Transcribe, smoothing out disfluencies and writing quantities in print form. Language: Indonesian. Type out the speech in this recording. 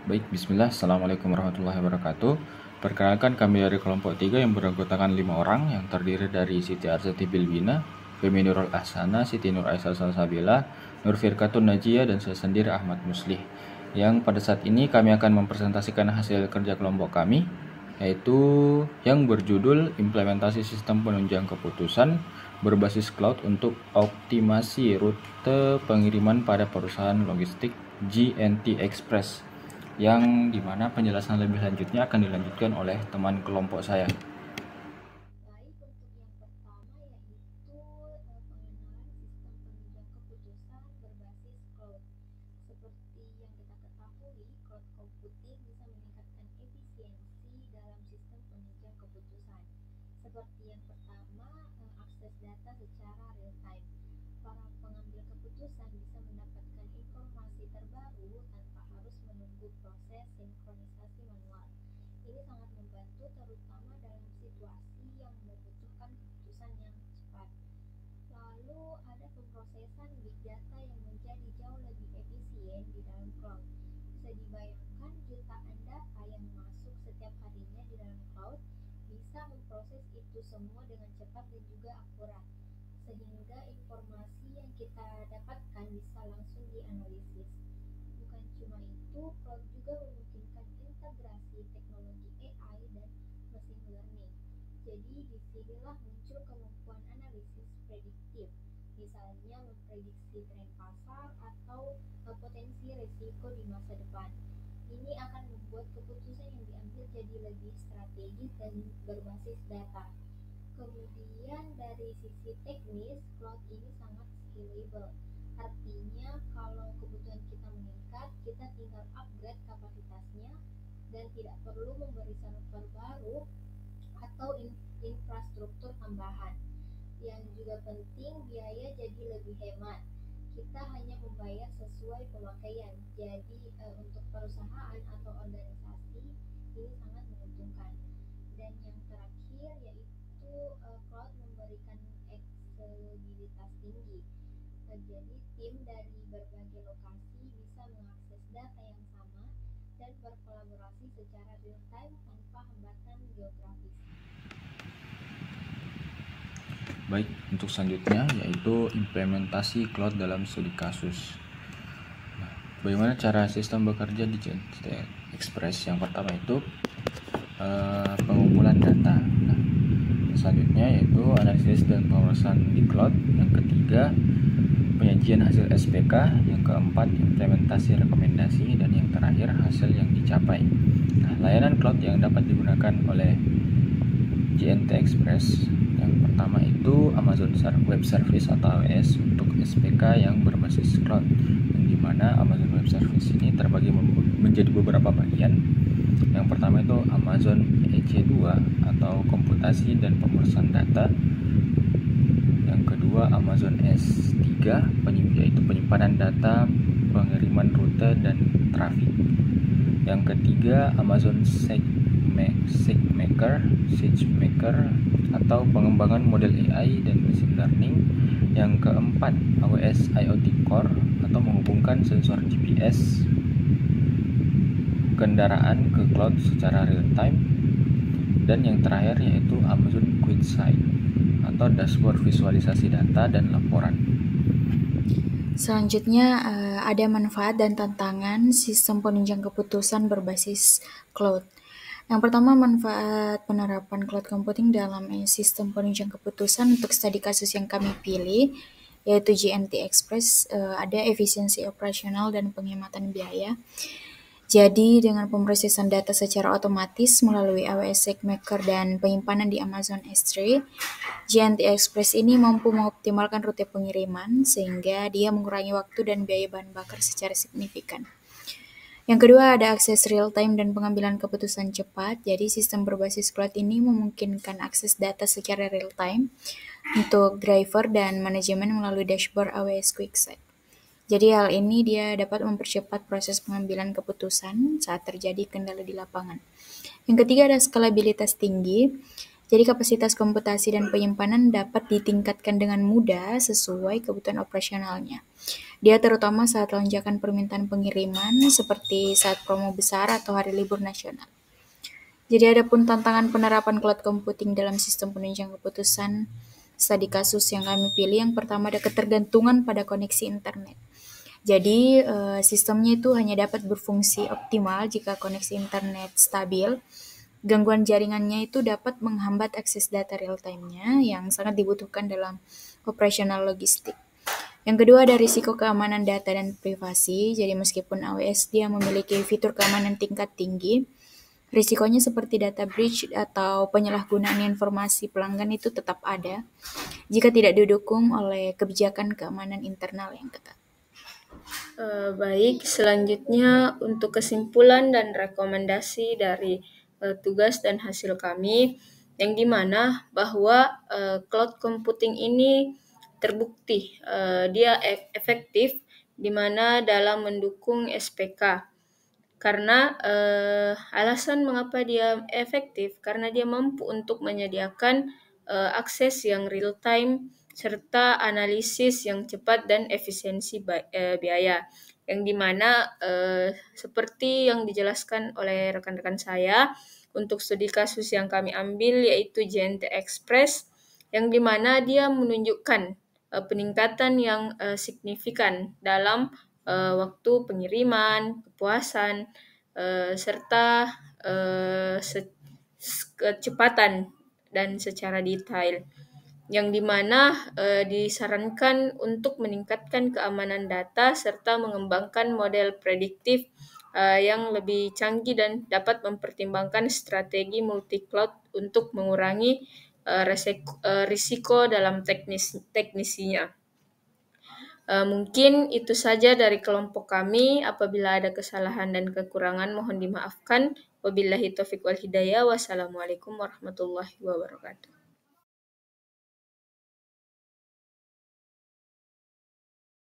Baik, bismillah. Assalamualaikum warahmatullahi wabarakatuh. Perkenalkan, kami dari kelompok 3 yang beranggotakan 5 orang yang terdiri dari Siti Arzati Bilbina, Femi Nurul Ahsana, Siti Nur Aisyah Salsabila, Nur Firkatun Najiyah, dan saya sendiri Ahmad Muslih. Yang pada saat ini kami akan mempresentasikan hasil kerja kelompok kami, yaitu yang berjudul Implementasi Sistem Penunjang Keputusan berbasis cloud untuk optimasi rute pengiriman pada perusahaan logistik GNT Express, yang dimana penjelasan lebih lanjutnya akan dilanjutkan oleh teman kelompok saya. Baik, untuk yang pertama yaitu pengenalan sistem penunjang keputusan berbasis cloud. Seperti yang kita ketahui, cloud computing bisa meningkatkan efisiensi dalam sistem penunjang keputusan. Seperti yang pertama, akses data secara real time. Para pengambil keputusan bisa mendapatkan informasi terbaru tanpa harus menunggu proses sinkronisasi manual. Ini sangat membantu terutama dalam situasi yang membutuhkan keputusan yang cepat. Lalu ada pemrosesan big data yang menjadi jauh lebih efisien di dalam cloud. Bisa dibayangkan jutaan data yang masuk setiap harinya di dalam cloud, bisa memproses itu semua dengan cepat dan juga akurat, sehingga informasi yang kita dapatkan bisa langsung dianalisis. Bukan cuma itu, cloud juga memungkinkan integrasi teknologi AI dan machine learning. Jadi disinilah muncul kemampuan analisis prediktif, misalnya memprediksi tren pasar atau potensi risiko di masa depan. Ini akan membuat keputusan yang diambil jadi lebih strategis dan berbasis data. Kemudian dari sisi teknis, cloud ini sangat scalable. Artinya kalau kebutuhan kita meningkat, kita tinggal upgrade kapasitasnya dan tidak perlu memberi server baru atau infrastruktur tambahan. Yang juga penting, biaya jadi lebih hemat. Kita hanya membayar sesuai pemakaian. Jadi untuk perusahaan atau organisasi ini sangat menguntungkan. Dan yang terakhir yaitu cloud memberikan aksesibilitas tinggi. Jadi tim dari berbagai lokasi bisa mengakses data yang sama dan berkolaborasi secara real time tanpa hambatan geografis. Baik, untuk selanjutnya yaitu implementasi cloud dalam studi kasus. Nah, bagaimana cara sistem bekerja di GNT Express? Yang pertama itu pengumpulan data. Nah, selanjutnya yaitu analisis dan pemrosesan di cloud. Yang ketiga, penyajian hasil SPK. Yang keempat, implementasi rekomendasi. Dan yang terakhir, hasil yang dicapai. Nah, layanan cloud yang dapat digunakan oleh GNT Express, yang pertama itu Amazon Web Service atau AWS untuk SPK yang berbasis cloud, yang dimana Amazon Web Service ini terbagi menjadi beberapa bagian. Yang pertama itu Amazon EC2 atau komputasi dan pemrosesan data. Yang kedua Amazon S3 yaitu penyimpanan data, pengiriman rute dan trafik. Yang ketiga Amazon SageMaker atau pengembangan model AI dan machine learning. Yang keempat AWS IoT Core atau menghubungkan sensor GPS kendaraan ke cloud secara real time. Dan yang terakhir yaitu Amazon QuickSight atau dashboard visualisasi data dan laporan. Selanjutnya ada manfaat dan tantangan sistem penunjang keputusan berbasis cloud. Yang pertama, manfaat penerapan cloud computing dalam sistem penunjang keputusan untuk studi kasus yang kami pilih, yaitu GNT Express, ada efisiensi operasional dan penghematan biaya. Jadi, dengan pemrosesan data secara otomatis melalui AWS SageMaker dan penyimpanan di Amazon S3, GNT Express ini mampu mengoptimalkan rute pengiriman sehingga dia mengurangi waktu dan biaya bahan bakar secara signifikan. Yang kedua, ada akses real time dan pengambilan keputusan cepat. Jadi, sistem berbasis cloud ini memungkinkan akses data secara real time untuk driver dan manajemen melalui dashboard AWS QuickSight. Jadi hal ini dia dapat mempercepat proses pengambilan keputusan saat terjadi kendala di lapangan. Yang ketiga ada skalabilitas tinggi. Jadi kapasitas komputasi dan penyimpanan dapat ditingkatkan dengan mudah sesuai kebutuhan operasionalnya. Dia terutama saat lonjakan permintaan pengiriman seperti saat promo besar atau hari libur nasional. Jadi ada pun tantangan penerapan cloud computing dalam sistem penunjang keputusan studi kasus yang kami pilih. Yang pertama ada ketergantungan pada koneksi internet. Jadi sistemnya itu hanya dapat berfungsi optimal jika koneksi internet stabil. Gangguan jaringannya itu dapat menghambat akses data real time-nya yang sangat dibutuhkan dalam operasional logistik. Yang kedua ada risiko keamanan data dan privasi. Jadi meskipun AWS dia memiliki fitur keamanan tingkat tinggi, risikonya seperti data breach atau penyalahgunaan informasi pelanggan itu tetap ada jika tidak didukung oleh kebijakan keamanan internal yang ketat. Baik, selanjutnya untuk kesimpulan dan rekomendasi dari tugas dan hasil kami, yang dimana bahwa cloud computing ini terbukti dia efektif di mana dalam mendukung SPK. Karena alasan mengapa dia efektif, karena dia mampu untuk menyediakan akses yang real time serta analisis yang cepat dan efisiensi biaya. Yang dimana seperti yang dijelaskan oleh rekan-rekan saya, untuk studi kasus yang kami ambil yaitu JNT Express, yang dimana dia menunjukkan peningkatan yang signifikan dalam waktu pengiriman, kepuasan, serta kecepatan dan secara detail. Yang dimana disarankan untuk meningkatkan keamanan data serta mengembangkan model prediktif yang lebih canggih dan dapat mempertimbangkan strategi multi-cloud untuk mengurangi risiko dalam teknisinya. Mungkin itu saja dari kelompok kami. Apabila ada kesalahan dan kekurangan mohon dimaafkan. Wabillahi taufiq wal hidayah. Wassalamualaikum warahmatullahi wabarakatuh.